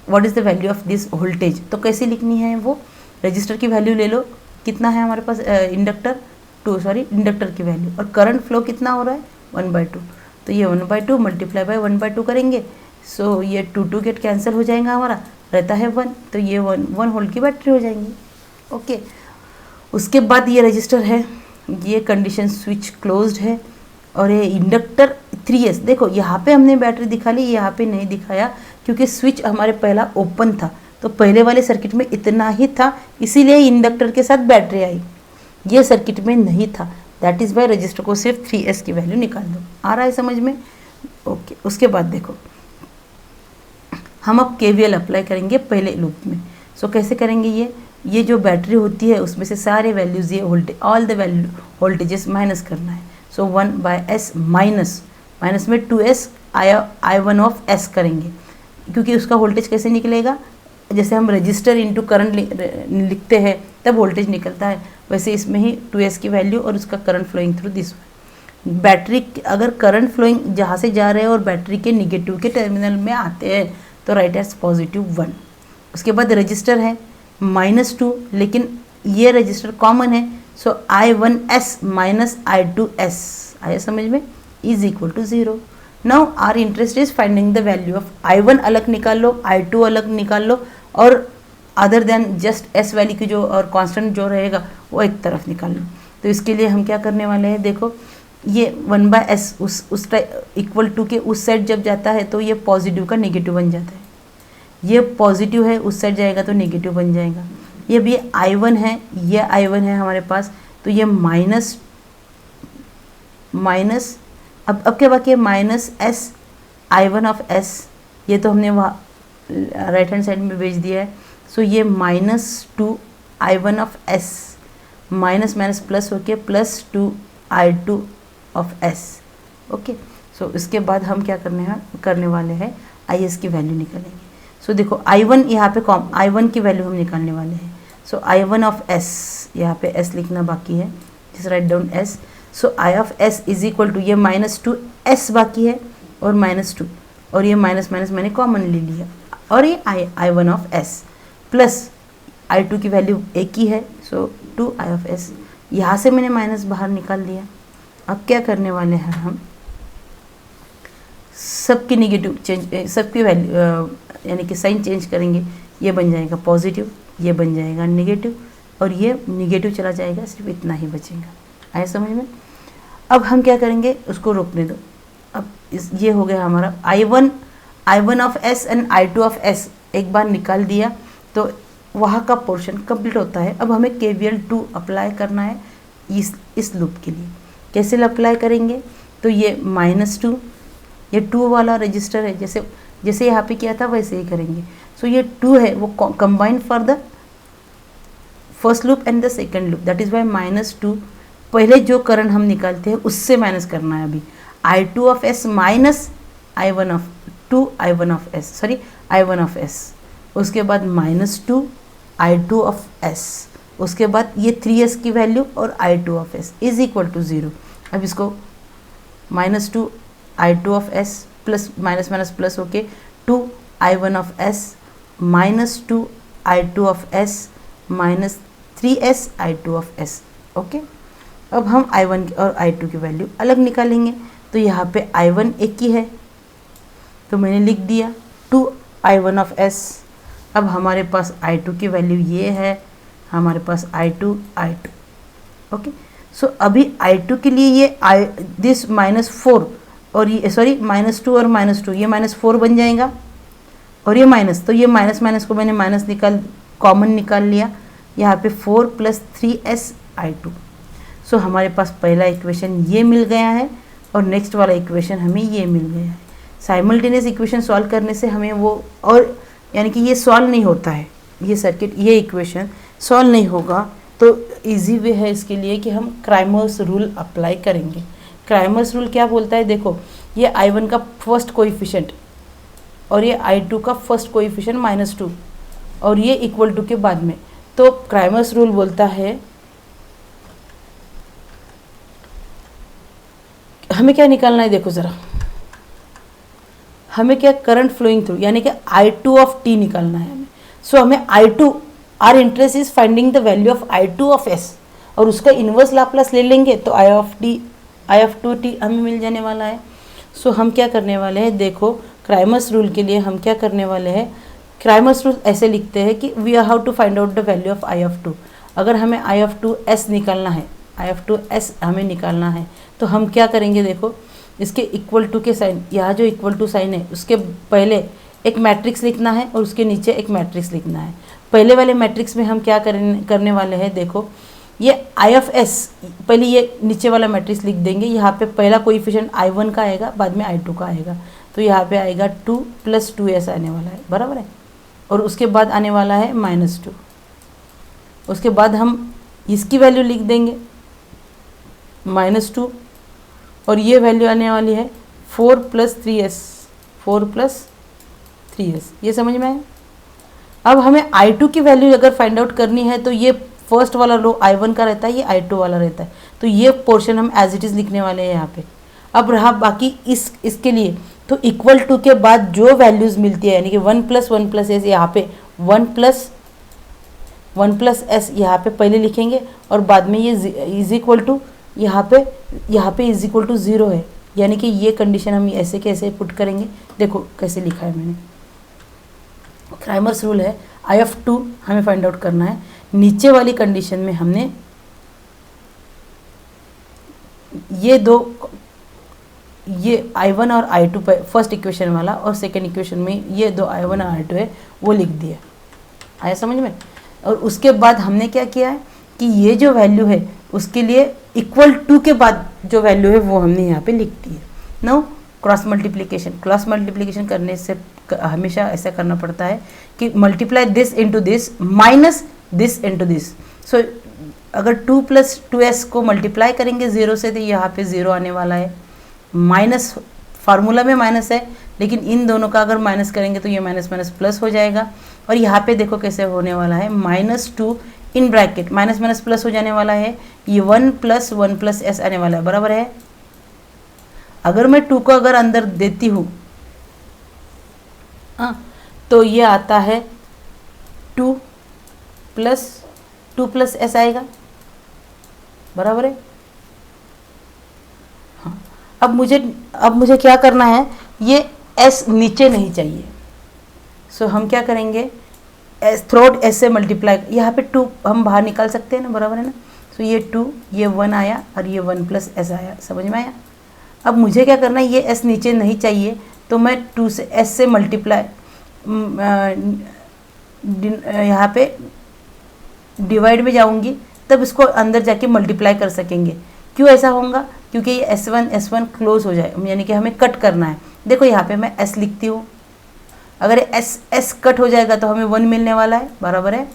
what is the value of this voltage, तो कैसे लिखनी है वो, रजिस्टर की वैल्यू ले लो, कितना है हमारे पास इंडक्टर की वैल्यू, और करंट फ्लो कितना हो रहा है 1/2, तो ये 1/2 मल्टीप्लाई बाय 1/2 करेंगे, सो ये 2 गेट कैंसिल हो जाएगा, हमारा रहता है 1, तो ये 1 वोल्ट की बैटरी हो जाएंगी। ओके, उसके बाद ये रजिस्टर है, ये कंडीशन स्विच क्लोज्ड है, और ये इंडक्टर 3s, देखो यहाँ पे हमने बैटरी दिखा ली, यहाँ पे नहीं दिखाया क्योंकि स्विच हमारे पहला ओपन था, तो पहले वाले सर्किट में इतना ही था, इसीलिए इंडक्टर के साथ बैटरी आई, ये सर्किट में नहीं था, दैट इज़ वाई रजिस्टर को सिर्फ 3s की वैल्यू निकाल दो। आ रहा है समझ में? ओके, उसके बाद देखो हम अब KVL अप्लाई करेंगे पहले लूप में। सो कैसे करेंगे, ये जो बैटरी होती है उसमें से सारे वैल्यूज़, ये voltage, all the value voltages minus करना है। सो 1/s माइनस में 2s I1 ऑफ s करेंगे, क्योंकि उसका वोल्टेज कैसे निकलेगा, जैसे हम रजिस्टर इंटू करंट लिखते हैं तब वोल्टेज निकलता है, वैसे इसमें ही 2s की वैल्यू और उसका current flowing through this. Battery अगर करंट फ्लोइंग जहाँ से जा रहे हैं और बैटरी के निगेटिव के टर्मिनल में आते हैं तो राइट एज +1। उसके बाद रजिस्टर है -2, लेकिन ये रजिस्टर कॉमन है, सो I1s माइनस I2s, आया समझ में, is equal to 0। Now our interest is finding the value of I1 अलग निकाल लो, I2 अलग निकाल लो, और other than just s value की जो और कांस्टेंट जो रहेगा वो एक तरफ निकाल लो। तो इसके लिए हम क्या करने वाले हैं, देखो ये 1/s उस इक्वल टू के उस साइड जब जाता है तो ये पॉजिटिव का नेगेटिव बन जाता है, ये पॉजिटिव है उस साइड जाएगा तो नेगेटिव बन जाएगा। ये भी I1 है, ये I1 है हमारे पास, तो ये माइनस अब क्या बाकी है, -s I1 ऑफ s, ये तो हमने वहाँ राइट हैंड साइड में भेज दिया है, सो ये -2 I1 of s minus plus होके +2 I2 ऑफ s। ओके, सो इसके बाद हम क्या करने वाले हैं, IS की वैल्यू निकालेंगे। सो देखो I1 यहाँ पे I1 की वैल्यू हम निकालने वाले हैं, सो I1 ऑफ s, यहाँ पे s लिखना बाकी है, just write down s, so I of s is equal to ये -2s बाकी है और -2, और ये माइनस मैंने कॉमन ले लिया, और ये I1 of s plus I2 की वैल्यू एक ही है, सो 2I ऑफ s, यहाँ से मैंने माइनस बाहर निकाल दिया। अब क्या करने वाले हैं हम, सबकी नेगेटिव चेंज, सबकी वैल्यू यानी कि साइन चेंज करेंगे, ये बन जाएगा पॉजिटिव, ये बन जाएगा नेगेटिव, और ये नेगेटिव चला जाएगा, सिर्फ इतना ही बचेगा। आया समझ में? अब हम क्या करेंगे, उसको रोकने दो। अब ये हो गया हमारा I1 of s and I2 of s, एक बार निकाल दिया तो वहाँ का पोर्शन कंप्लीट होता है। अब हमें KVL 2 अप्लाई करना है इस लूप के लिए। कैसे अप्लाई करेंगे, तो ये -2, ये 2 वाला रजिस्टर है, जैसे यहाँ पे किया था वैसे ही करेंगे। सो ये 2 है वो combine for the first loop and the second loop, that is Y -2 पहले जो करंट हम निकालते हैं उससे माइनस करना है। अभी I2 of s minus I1 of s, उसके बाद -2 I2 ऑफ s, उसके बाद ये 3s की वैल्यू और I2 of s is equal to 0। अब इसको -2 I2 of s plus minus plus होके 2 I1 of s -2 I2 of s minus 3s I2 of s। Okay, अब हम I1 और I2 की वैल्यू अलग निकालेंगे, तो यहाँ पे I1 एक ही है तो मैंने लिख दिया 2 I1 ऑफ s। अब हमारे पास I2 की वैल्यू ये है, हमारे पास I2। ओके, सो अभी I2 के लिए ये दिस -4 और ये -2 और -2, ये -4 बन जाएगा, और ये माइनस, तो ये माइनस को मैंने माइनस कॉमन निकाल लिया, यहाँ पे 4 + 3s I2। सो हमारे पास पहला इक्वेशन ये मिल गया है और नेक्स्ट वाला इक्वेशन हमें ये मिल गया है। साइमल्टेनियस इक्वेशन सॉल्व करने से हमें वो, और यानी कि ये सॉल्व नहीं होता है, ये सर्किट, ये इक्वेशन सॉल्व नहीं होगा, तो इजी वे है इसके लिए कि हम क्राइमर्स रूल अप्लाई करेंगे। क्राइमर्स रूल क्या बोलता है, देखो ये I1 का फर्स्ट कोएफिशिएंट और ये I2 का फर्स्ट कोएफिशिएंट -2 और ये इक्वल टू के बाद में। तो क्राइमर्स रूल बोलता है हमें क्या निकालना है, देखो ज़रा, हमें क्या करंट फ्लोइंग थ्रू यानी कि I2 ऑफ T निकालना है हमें। सो हमें I2, our interest is finding the value of I2 of S और उसका इन्वर्स लाप्लास ले लेंगे तो I ऑफ 2T हमें मिल जाने वाला है। सो हम क्या करने वाले हैं, देखो क्राइमर्स रूल के लिए हम क्या करने वाले हैं, क्राइमर्स रूल ऐसे लिखते हैं कि we are how to find out the value of I of 2। अगर हमें I ऑफ 2S निकालना है, I ऑफ 2S हमें निकालना है तो हम क्या करेंगे, देखो इसके इक्वल टू के साइन, यहाँ जो इक्वल टू साइन है उसके पहले एक मैट्रिक्स लिखना है और उसके नीचे एक मैट्रिक्स लिखना है। पहले वाले मैट्रिक्स में हम क्या करने वाले हैं, देखो ये I ऑफ S, पहले ये नीचे वाला मैट्रिक्स लिख देंगे। यहाँ पे पहला कोएफिशिएंट I1 का आएगा, बाद में I2 का आएगा, तो यहाँ पे आएगा 2 + 2S आने वाला है, बराबर है। और उसके बाद आने वाला है -2। उसके बाद हम इसकी वैल्यू लिख देंगे -2 और ये वैल्यू आने वाली है 4 + 3S, 4 + 3S। ये समझ में आया। अब हमें I2 की वैल्यू अगर फाइंड आउट करनी है तो ये फर्स्ट वाला रो I1 का रहता है, ये I2 वाला रहता है, तो ये पोर्शन हम एज इट इज़ लिखने वाले हैं यहाँ पे। अब रहा बाकी इसके लिए, तो इक्वल टू के बाद जो वैल्यूज़ मिलती है यानी कि 1 + 1 + S, यहाँ पे 1 + 1 + S यहाँ पे पहले लिखेंगे और बाद में ये इज इक्वल टू यहाँ पे इज इक्वल टू 0 है, यानी कि ये कंडीशन हम ऐसे कैसे पुट करेंगे, देखो कैसे लिखा है मैंने। क्राइमर्स रूल है I ऑफ 2 हमें फाइंड आउट करना है। नीचे वाली कंडीशन में हमने ये I1 और I2 पर फर्स्ट इक्वेशन वाला और सेकेंड इक्वेशन में ये दो I1 और I2 है वो लिख दिया, आया समझ में। और उसके बाद हमने क्या किया है कि ये जो वैल्यू है उसके लिए इक्वल टू के बाद जो वैल्यू है वो हमने यहाँ पे लिख दी है। नो क्रॉस मल्टीप्लिकेशन करने से हमेशा ऐसा करना पड़ता है कि multiply this into this minus this into this. So अगर 2 + 2S को मल्टीप्लाई करेंगे 0 से तो यहाँ पे 0 आने वाला है, माइनस फार्मूला में माइनस है लेकिन इन दोनों का अगर माइनस करेंगे तो ये माइनस माइनस प्लस हो जाएगा। और यहाँ पे देखो कैसे होने वाला है, -2 in bracket minus minus plus हो जाने वाला है, ये 1 + 1 + S आने वाला है, बराबर है। अगर मैं 2 को अगर अंदर देती हूँ तो ये आता है 2 + S आएगा, बराबर है। हाँ, अब मुझे क्या करना है, ये S नीचे नहीं चाहिए। सो हम क्या करेंगे, थ्रोट S से मल्टीप्लाई, यहाँ पे 2 हम बाहर निकाल सकते हैं ना, बराबर है ना। सो ये 2, ये 1 आया और ये 1 + S आया, समझ में आया। अब मुझे क्या करना है, ये S नीचे नहीं चाहिए तो मैं 2 से S से मल्टीप्लाई, यहाँ पे डिवाइड में जाऊंगी तब इसको अंदर जाके मल्टीप्लाई कर सकेंगे। क्यों ऐसा होगा, क्योंकि ये S1 क्लोज हो जाए, यानी कि हमें कट करना है। देखो यहाँ पे मैं S लिखती हूँ, अगर S कट हो जाएगा तो हमें 1 मिलने वाला है, बराबर है।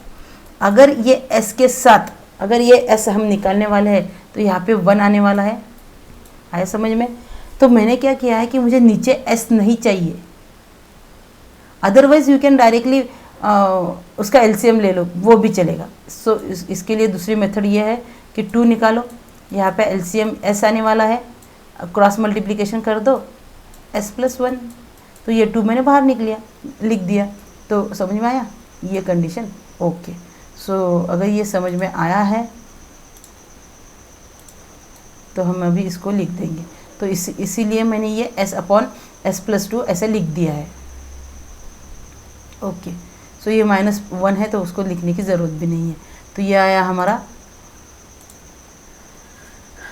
अगर ये S के साथ अगर ये S हम निकालने वाले हैं तो यहाँ पे 1 आने वाला है, आया समझ में। तो मैंने क्या किया है कि मुझे नीचे S नहीं चाहिए, अदरवाइज यू कैन डायरेक्टली उसका LCM ले लो, वो भी चलेगा। सो इसके लिए दूसरी मेथड ये है कि 2 निकालो, यहाँ पे LCM S आने वाला है, क्रॉस मल्टीप्लिकेशन कर दो S + 1, तो ये 2 मैंने बाहर लिख दिया। तो समझ में आया ये कंडीशन, ओके। सो अगर ये समझ में आया है तो हम अभी इसको लिख देंगे। तो इसीलिए मैंने ये S/S + 2 ऐसे लिख दिया है, ओके। सो ये -1 है तो उसको लिखने की ज़रूरत भी नहीं है। तो ये आया हमारा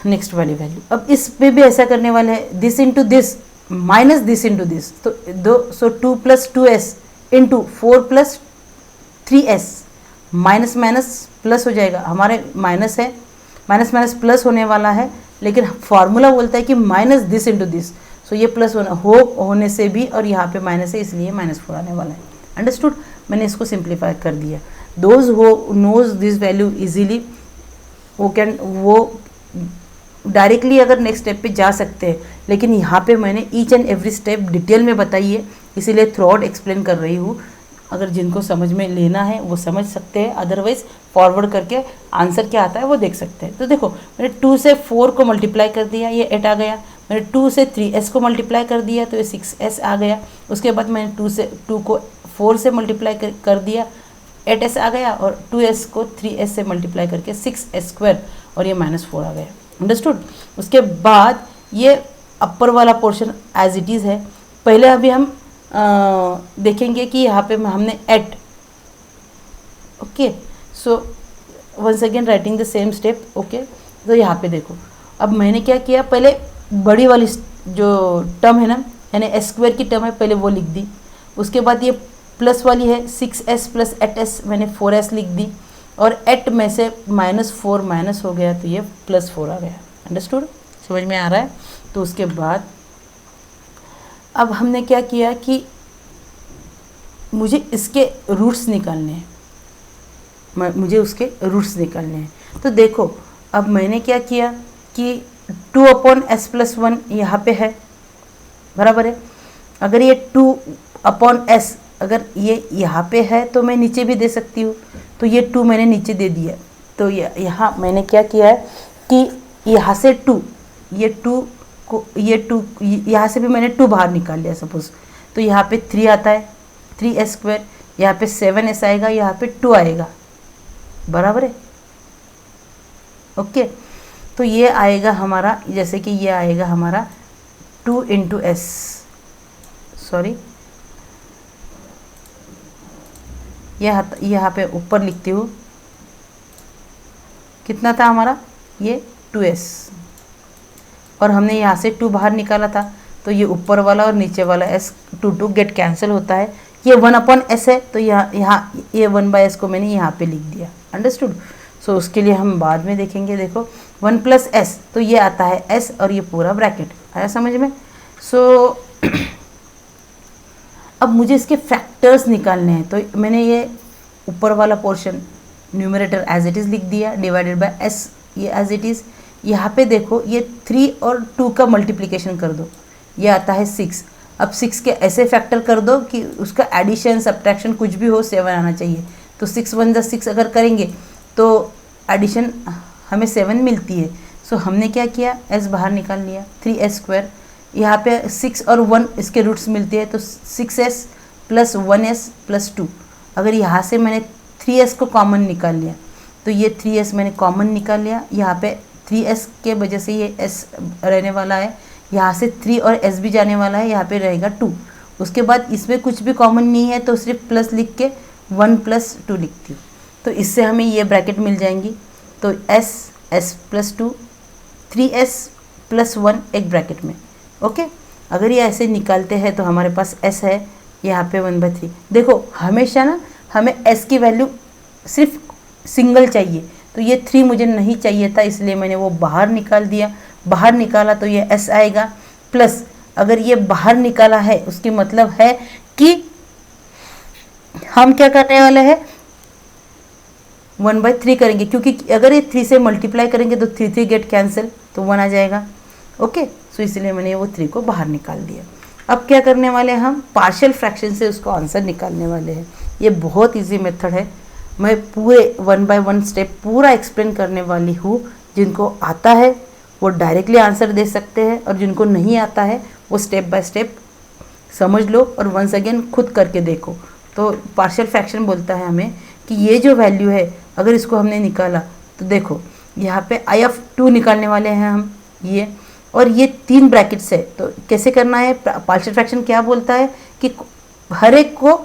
नेक्स्ट वाली वैल्यू। अब इस पे भी ऐसा करने वाले हैं, this into this minus this into this, तो 2 + 2S into 4 + 3S, minus minus plus हो जाएगा, हमारे माइनस है, माइनस माइनस प्लस होने वाला है, लेकिन फार्मूला बोलता है कि माइनस दिस इंटू दिस। सो ये प्लस होने से भी, और यहाँ पे माइनस है इसलिए -4 आने वाला है। अंडरस्टूड, मैंने इसको सिंप्लीफाई कर दिया। Those who knows this value easily वो डायरेक्टली अगर नेक्स्ट स्टेप पे जा सकते हैं, लेकिन यहाँ पे मैंने each and every step detail में बताई है इसीलिए थ्रू आउट एक्सप्लेन कर रही हूँ। अगर जिनको समझ में लेना है वो समझ सकते हैं, अदरवाइज फॉरवर्ड करके आंसर क्या आता है वो देख सकते हैं। तो देखो मैंने 2 से 4 को मल्टीप्लाई कर दिया, ये 8 आ गया। मैंने 2 से 3s को मल्टीप्लाई कर दिया तो ये 6s आ गया। उसके बाद मैंने 2 को 4 से मल्टीप्लाई कर दिया, 8s आ गया, और 2s को 3s से मल्टीप्लाई करके 6s² और ये -4 आ गया। अंडरस्टूड। उसके बाद ये अपर वाला पोर्शन एज इट इज़ है। पहले अभी हम देखेंगे कि यहाँ पे हमने at, okay, so once again writing the same step, okay. तो यहाँ पे देखो, अब मैंने क्या किया, पहले बड़ी वाली जो टर्म है ना, यानी s² की टर्म है, पहले वो लिख दी। उसके बाद ये प्लस वाली है 6s प्लस 8s, मैंने 4s लिख दी, और 8 में से -4 माइनस हो गया तो ये +4 आ गया। अंडरस्टूड, समझ में आ रहा है। तो उसके बाद अब हमने क्या किया कि मुझे इसके रूट्स निकालने हैं, मुझे उसके रूट्स निकालने हैं। तो देखो अब मैंने क्या किया कि 2/s+1 यहाँ पे है, बराबर है। अगर ये 2/s अगर ये यहाँ पे है तो मैं नीचे भी दे सकती हूँ, तो ये 2 मैंने नीचे दे दिया। तो यहाँ मैंने क्या किया है कि यहाँ से 2, ये 2 को, ये 2 यहाँ से भी मैंने 2 बाहर निकाल लिया सपोज, तो यहाँ पे 3 आता है, 3s², यहाँ पे 7s आएगा, यहाँ पे 2 आएगा, बराबर है, ओके। तो ये आएगा हमारा, जैसे कि ये आएगा हमारा 2 × s, सॉरी यहाँ पे ऊपर लिखती हूँ, कितना था हमारा, ये 2s, और हमने यहाँ से 2 बाहर निकाला था, तो ये ऊपर वाला और नीचे वाला s 2 गेट कैंसिल होता है। ये 1/s है, तो यहाँ ये 1/s को मैंने यहाँ पे लिख दिया। अंडरस्टूड। सो उसके लिए हम बाद में देखेंगे। देखो 1 + s, तो ये आता है s और ये पूरा ब्रैकेट आया समझ में। सो अब मुझे इसके फैक्टर्स निकालने हैं, तो मैंने ये ऊपर वाला portion numerator as it is लिख दिया, डिवाइडेड बाय s ये एज इट इज़। यहाँ पे देखो ये 3 और 2 का मल्टीप्लिकेशन कर दो, ये आता है 6। अब 6 के ऐसे फैक्टर कर दो कि उसका एडिशन सब्ट्रैक्शन कुछ भी हो 7 आना चाहिए। तो 6 × 1 = 6 अगर करेंगे तो एडिशन हमें 7 मिलती है। सो हमने क्या किया, s बाहर निकाल लिया, 3s², यहाँ पे 6 और 1 इसके रूट्स मिलते हैं, तो 6s + 1s + 2। अगर यहाँ से मैंने 3s को कॉमन निकाल लिया, तो ये 3s मैंने कॉमन निकाल लिया, यहाँ पे 3s के वजह से ये s रहने वाला है, यहाँ से 3 और s भी जाने वाला है, यहाँ पे रहेगा 2। उसके बाद इसमें कुछ भी कॉमन नहीं है, तो सिर्फ प्लस लिख के 1 + 2 लिखती हूँ, तो इससे हमें ये ब्रैकेट मिल जाएंगी। तो s + 2, 3s + 1 एक ब्रैकेट में, ओके। अगर ये ऐसे निकालते हैं तो हमारे पास s है, यहाँ पे 1/3। देखो हमेशा ना हमें s की वैल्यू सिर्फ सिंगल चाहिए, तो ये 3 मुझे नहीं चाहिए था, इसलिए मैंने वो बाहर निकाल दिया। बाहर निकाला तो ये s आएगा, प्लस अगर ये बाहर निकाला है उसकी मतलब है कि हम क्या करने वाले हैं, 1/3 करेंगे, क्योंकि अगर ये 3 से मल्टीप्लाई करेंगे तो 3 गेट कैंसिल, तो 1 आ जाएगा, ओके। सो इसलिए मैंने वो 3 को बाहर निकाल दिया। अब क्या करने वाले हैं, हम पार्शियल फ्रैक्शन से उसको आंसर निकालने वाले हैं। ये बहुत ईजी मेथड है, मैं पूरे 1 by 1 स्टेप पूरा एक्सप्लेन करने वाली हूँ। जिनको आता है वो डायरेक्टली आंसर दे सकते हैं, और जिनको नहीं आता है वो स्टेप बाय स्टेप समझ लो और वंस अगेन खुद करके देखो। तो पार्शियल फ्रैक्शन बोलता है हमें कि ये जो वैल्यू है, अगर इसको हमने निकाला तो देखो यहाँ पे I(2) निकालने वाले हैं हम ये, और ये 3 ब्रैकेट्स है। तो कैसे करना है, पार्शियल फ्रैक्शन क्या बोलता है कि हर एक को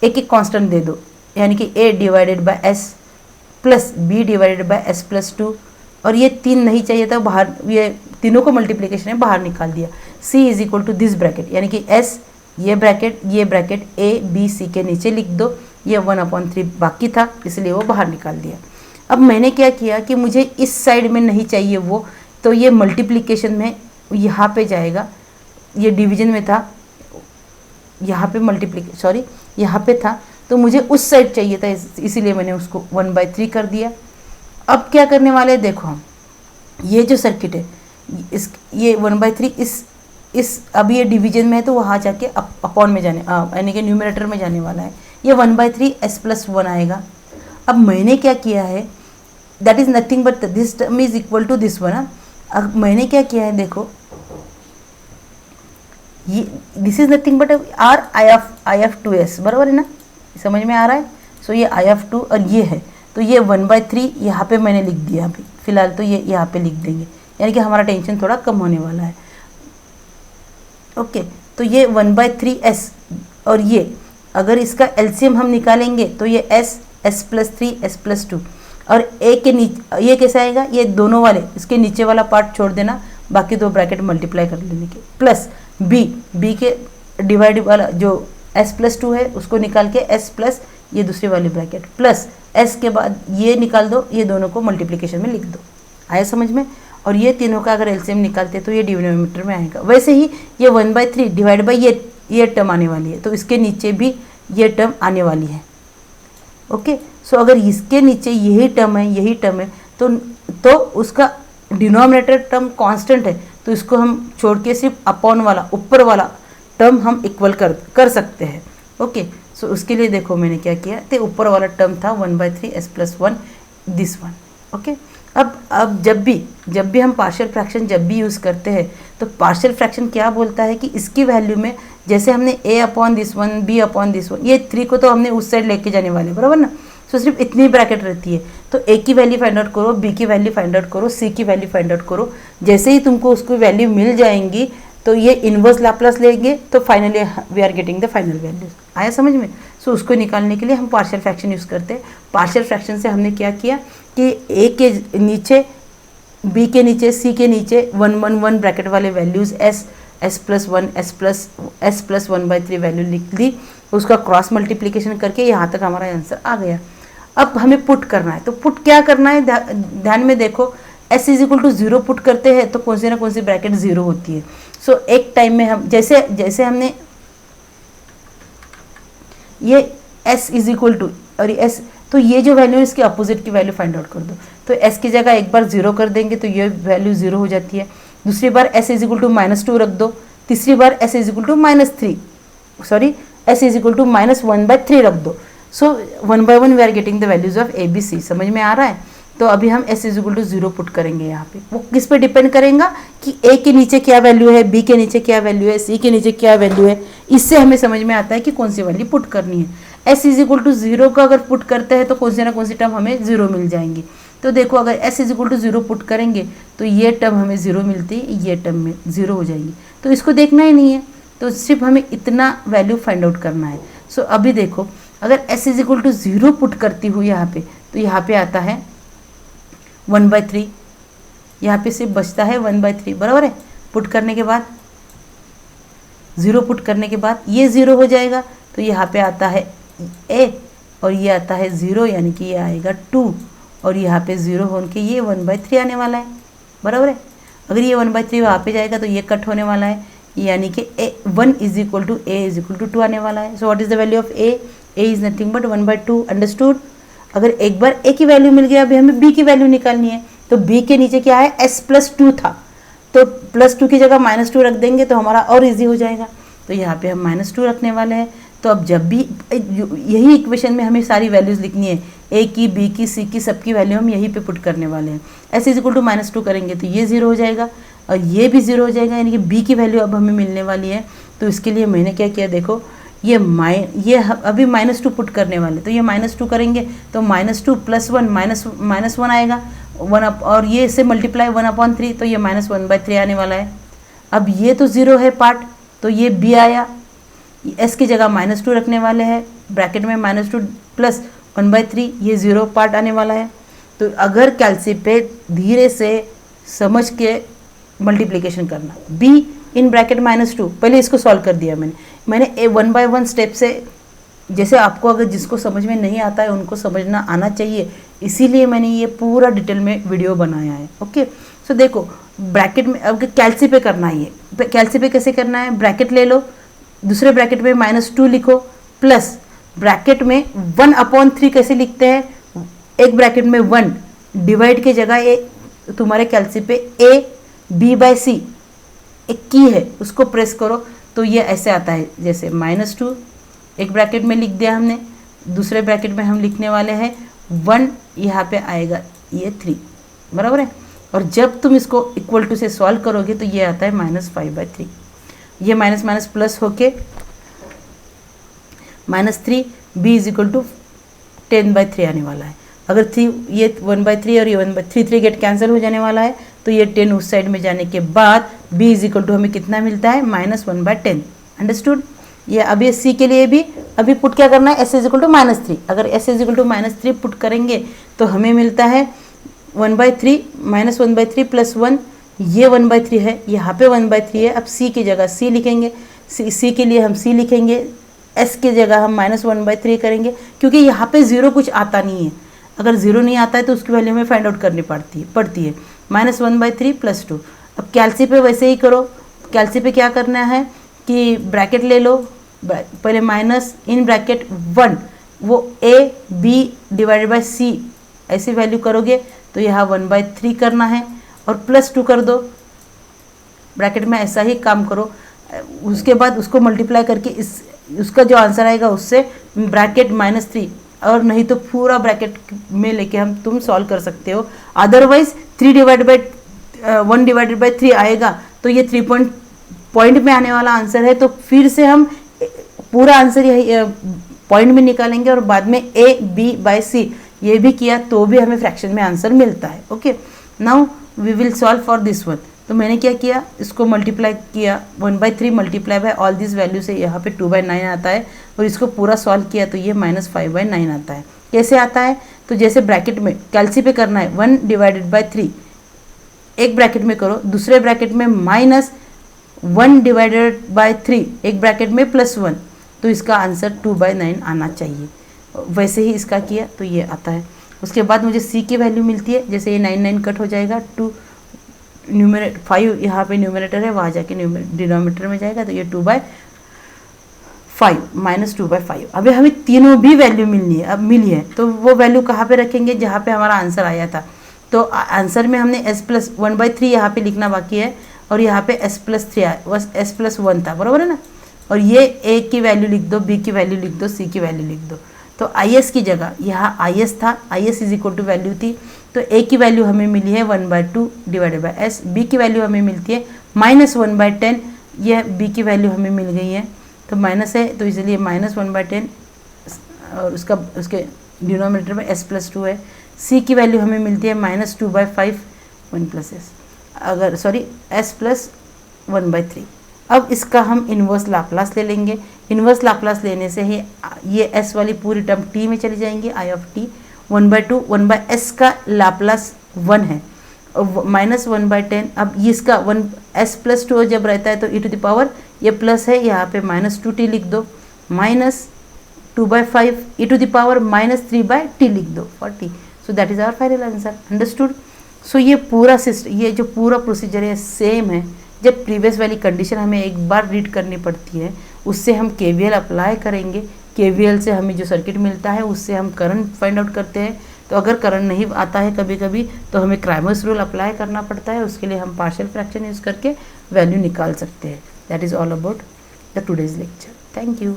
एक एक कांस्टेंट दे दो, यानी कि a/s + b/s + 2, और ये 3 नहीं चाहिए था बाहर, ये तीनों को मल्टीप्लिकेशन है बाहर निकाल दिया। c = दिस ब्रैकेट, यानी कि s ये ब्रैकेट a b c के नीचे लिख दो, ये 1/3 बाकी था इसलिए वो बाहर निकाल दिया। अब मैंने क्या किया कि मुझे इस साइड में नहीं चाहिए वो, तो ये मल्टीप्लिकेशन में यहाँ पे जाएगा, ये डिवीजन में था, यहाँ पे यहाँ पे था, तो मुझे उस साइड चाहिए था, इसीलिए मैंने उसको 1/3 कर दिया। अब क्या करने वाले हैं, देखो हम ये जो सर्किट है, ये 1/3 इस इस अभी ये डिवीजन में है तो वहाँ जाके अपॉन में जाने यानी कि न्यूमरेटर में जाने वाला है। ये 1/3 s + 1 आएगा। अब मैंने क्या किया है, that is nothing but this term is equal to this one. अब मैंने क्या किया है, देखो ये this is nothing but R I of 2s, बराबर है ना, समझ में आ रहा है। सो ये आई ऑफ 2 और ये है, तो ये 1/3 यहाँ पे मैंने लिख दिया। अभी फिलहाल तो ये यहाँ पे लिख देंगे, यानी कि हमारा टेंशन थोड़ा कम होने वाला है। ओके, तो ये 1/3s और ये अगर इसका एलसीएम हम निकालेंगे तो ये s + 3 s + 2 और a के नीचे ये कैसे आएगा, ये दोनों वाले इसके नीचे वाला पार्ट छोड़ देना, बाकी दो ब्रैकेट मल्टीप्लाई कर लेने के, प्लस b के डिवाइड वाला जो s + 2 है उसको निकाल के s प्लस ये दूसरी वाली ब्रैकेट प्लस s के बाद ये निकाल दो, ये दोनों को मल्टीप्लिकेशन में लिख दो। आया समझ में। और ये तीनों का अगर एलसीएम निकालते तो ये डिनोमिनेटर में आएगा। वैसे ही ये 1/3 डिवाइड बाई ये टर्म आने वाली है, तो इसके नीचे भी ये टर्म आने वाली है। ओके, सो अगर इसके नीचे यही टर्म है तो उसका डिनोमिनेटर टर्म कांस्टेंट है, तो इसको हम छोड़ के सिर्फ अपॉन वाला ऊपर वाला टर्म हम इक्वल कर सकते हैं। ओके, सो उसके लिए देखो मैंने क्या किया, तो ऊपर वाला टर्म था 1/3 s + 1 दिस वन। ओके, अब जब भी हम पार्शियल फ्रैक्शन जब भी यूज़ करते हैं तो पार्शियल फ्रैक्शन क्या बोलता है कि इसकी वैल्यू में जैसे हमने a/(1) b/(1) ये 3 को तो हमने उस साइड लेके जाने वाले, बराबर ना। सो सिर्फ इतनी ब्रैकेट रहती है, तो a की वैल्यू फाइंड आउट करो, b की वैल्यू फाइंड आउट करो, c की वैल्यू फाइंड आउट करो। जैसे ही तुमको उसकी वैल्यू मिल जाएंगी तो ये इन्वर्स लाप्लास लेंगे, तो finally we are getting the final value. आया समझ में। सो उसको निकालने के लिए हम पार्शियल फ्रैक्शन यूज़ करते हैं। पार्शियल फ्रैक्शन से हमने क्या किया कि a के नीचे b के नीचे c के नीचे 1 ब्रैकेट वाले वैल्यूज़ s + 1 s + 1/3 वैल्यू लिख ली, उसका क्रॉस मल्टीप्लिकेशन करके यहाँ तक हमारा आंसर आ गया। अब हमें पुट करना है, तो पुट क्या करना है, ध्यान में देखो, s = 0 पुट करते हैं तो कौन सी ना कौन सी ब्रैकेट 0 होती है। सो एक टाइम में हम जैसे हमने ये s = और ये s, तो ये जो वैल्यू है इसके अपोजिट की वैल्यू फाइंड आउट कर दो। तो s की जगह एक बार 0 कर देंगे तो ये वैल्यू 0 हो जाती है। दूसरी बार s = -2 रख दो, तीसरी बार s = -1/3 रख दो। सो 1/1 we are getting the values of a b c। समझ में आ रहा है। तो अभी हम s = 0 पुट करेंगे यहाँ पे। वो किस पे डिपेंड करेगा कि a के नीचे क्या वैल्यू है, b के नीचे क्या वैल्यू है, c के नीचे क्या वैल्यू है। इससे हमें समझ में आता है कि कौन सी वैल्यू पुट करनी है। s = 0 का अगर पुट करते हैं तो कौन सी ना कौन सी टर्म हमें 0 मिल जाएंगी। तो देखो अगर s = 0 पुट करेंगे तो ये टर्म हमें 0 मिलती है, ये टर्म में 0 हो जाएंगी। तो इसको देखना ही नहीं है, तो सिर्फ हमें इतना वैल्यू फाइंड आउट करना है। सो अभी देखो अगर s = 0 पुट करती हूँ यहाँ पे, तो यहाँ पे आता है 1/3, यहाँ पे सिर्फ बचता है 1/3, बराबर है। पुट करने के बाद 0 पुट करने के बाद ये 0 हो जाएगा, तो यहाँ पे आता है a और ये आता है 0, यानी कि ये आएगा 2 और यहाँ पे 0 होने के ये 1/3 आने वाला है, बराबर है। अगर ये 1/3 वहाँ पे जाएगा तो ये कट होने वाला है, यानी कि 1 = a = 2 आने वाला है। So what is the value of a is nothing but 1/2। Understood. अगर एक बार a की वैल्यू मिल गया, अभी हमें b की वैल्यू निकालनी है। तो b के नीचे क्या है, s + 2 था, तो +2 की जगह -2 रख देंगे तो हमारा और इजी हो जाएगा। तो यहाँ पे हम -2 रखने वाले हैं। तो अब जब भी यही इक्वेशन में हमें सारी वैल्यूज़ लिखनी है, a की, b की, c की, सबकी वैल्यू हम यहीं पे पुट करने वाले हैं। s = -2 करेंगे तो ये 0 हो जाएगा और ये भी 0 हो जाएगा, यानी कि b की वैल्यू अब हमें मिलने वाली है। तो इसके लिए मैंने क्या किया, देखो ये अभी -2 पुट करने वाले, तो ये -2 करेंगे तो -2 + 1 -1 आएगा 1 और ये इससे मल्टीप्लाई 1/3, तो ये -1/3 आने वाला है। अब ये तो 0 है पार्ट, तो ये b आया, s की जगह -2 रखने वाले हैं, ब्रैकेट में -2 + 1/3, ये 0 पार्ट आने वाला है। तो अगर कैल्सी पे धीरे से समझ के मल्टीप्लिकेशन करना, b इन ब्रैकेट -2, पहले इसको सॉल्व कर दिया मैंने 1 by 1 स्टेप से। जैसे आपको अगर जिसको समझ में नहीं आता है उनको समझना आना चाहिए, इसीलिए मैंने ये पूरा डिटेल में वीडियो बनाया है। ओके, सो देखो ब्रैकेट में अब कैल्सी पे करना है। ये कैल्सी पे कैसे करना है, ब्रैकेट ले लो, दूसरे ब्रैकेट में -2 लिखो, प्लस ब्रैकेट में 1/3 कैसे लिखते हैं, एक ब्रैकेट में 1 डिवाइड की जगह ये तुम्हारे कैल्सी पे a b/c एक की है उसको प्रेस करो तो ये ऐसे आता है, जैसे -2 एक ब्रैकेट में लिख दिया हमने, दूसरे ब्रैकेट में हम लिखने वाले हैं 1, यहाँ पे आएगा ये 3, बराबर है। और जब तुम इसको इक्वल टू से सॉल्व करोगे तो ये आता है -5/3, ये माइनस माइनस प्लस होके -3, b इज इक्वल टू 10/3 आने वाला है। अगर 3 ये 1/3 और ये 1/3 3 गेट कैंसिल हो जाने वाला है तो ये 10 उस साइड में जाने के बाद b इज इक्वल टू हमें कितना मिलता है -1/10। अंडरस्टूड। ये अब ये c के लिए भी अभी पुट क्या करना है, s इज इक्वल टू -3। अगर s is equal to -3 put करेंगे तो हमें मिलता है 1/3 -1/3 प्लस 1, ये 1/3 है, यहाँ पे 1/3 है। अब c की जगह c लिखेंगे, c के लिए हम c लिखेंगे, s की जगह हम -1/3 करेंगे, क्योंकि यहाँ पे 0 कुछ आता नहीं है। अगर 0 नहीं आता है तो उसकी वैल्यू हमें फाइंड आउट करनी पड़ती है। -1/3 प्लस 2। अब कैल्सी पे वैसे ही करो, कैल्सी पे क्या करना है कि ब्रैकेट ले लो, पहले माइनस इन ब्रैकेट 1, वो a b divided by c ऐसी वैल्यू करोगे तो यहाँ 1/3 करना है और प्लस 2 कर दो, ब्रैकेट में ऐसा ही काम करो। उसके बाद उसको मल्टीप्लाई करके उसका जो आंसर आएगा उससे ब्रैकेट -3, और नहीं तो पूरा ब्रैकेट में लेके तुम सॉल्व कर सकते हो। अदरवाइज 1 डिवाइडेड बाय 3 आएगा तो ये 3 पॉइंट में आने वाला आंसर है, तो फिर से हम पूरा आंसर यही पॉइंट में निकालेंगे और बाद में a b बाय c ये भी किया तो भी हमें फ्रैक्शन में आंसर मिलता है। Okay, now we will solve for this one. तो मैंने क्या किया, इसको मल्टीप्लाई किया 1/3 multiply by all this value से यहाँ पे 2/9 आता है, और इसको पूरा सॉल्व किया तो ये -5/9 आता है। कैसे आता है, तो जैसे ब्रैकेट में कैल्सी पे करना है 1 डिवाइडेड बाय 3 एक ब्रैकेट में करो, दूसरे ब्रैकेट में -1 डिवाइडेड बाय 3 एक ब्रैकेट में +1, तो इसका आंसर 2/9 आना चाहिए। वैसे ही इसका किया तो ये आता है। उसके बाद मुझे c की वैल्यू मिलती है, जैसे ये 9 कट हो जाएगा, 2 न्यूमरेटर 5 यहाँ पे न्यूमरेटर है, वहाँ जाके डिनोमिनेटर में जाएगा तो ये 2/5 -2/5। अभी हमें तीनों भी वैल्यू मिली है, तो वो वैल्यू कहाँ पे रखेंगे, जहाँ पे हमारा आंसर आया था। तो आंसर में हमने s+1/3 यहाँ पे लिखना बाकी है, और यहाँ पे s+3 बस s+1 था, बराबर है ना। और ये a की वैल्यू लिख दो, b की वैल्यू लिख दो, c की वैल्यू लिख दो। तो is की जगह यहाँ is था, is is equal to value थी, तो a की वैल्यू हमें मिली है 1/2 डिवाइडेड बाय s, b की वैल्यू हमें मिलती है -1/10, यह b की वैल्यू हमें मिल गई है, तो माइनस है तो इसलिए -1/10, और उसके डिनोमिनेटर में s+2 है। c की वैल्यू हमें मिलती है -2/5 1 + s, अगर सॉरी s+1/3। अब इसका हम इन्वर्स लाप्लास ले लेंगे। इन्वर्स लाप्लास लेने से ही ये s वाली पूरी टर्म t में चली जाएंगी, i ऑफ t 1/2 1/s का लाप्लास 1 है, -1/10। अब इसका s+2 जब रहता है तो e⁻, ये प्लस है, यहाँ पे -2t लिख दो, -2/5 e⁻ -3/t लिख दो 40। So that is our final answer. Understood. So ये पूरा सिस्टम, ये जो पूरा प्रोसीजर है सेम है। जब प्रीवियस वाली कंडीशन हमें एक बार रीड करनी पड़ती है, उससे हम KVL अप्लाई करेंगे, KVL से हमें जो सर्किट मिलता है उससे हम करंट फाइंड आउट करते हैं। तो अगर करंट नहीं आता है कभी कभी तो हमें क्राइमर्स रूल अप्लाई करना पड़ता है, उसके लिए हम पार्शियल फ्रैक्शन यूज़ करके वैल्यू निकाल सकते हैं। That is all about the today's lecture. Thank you.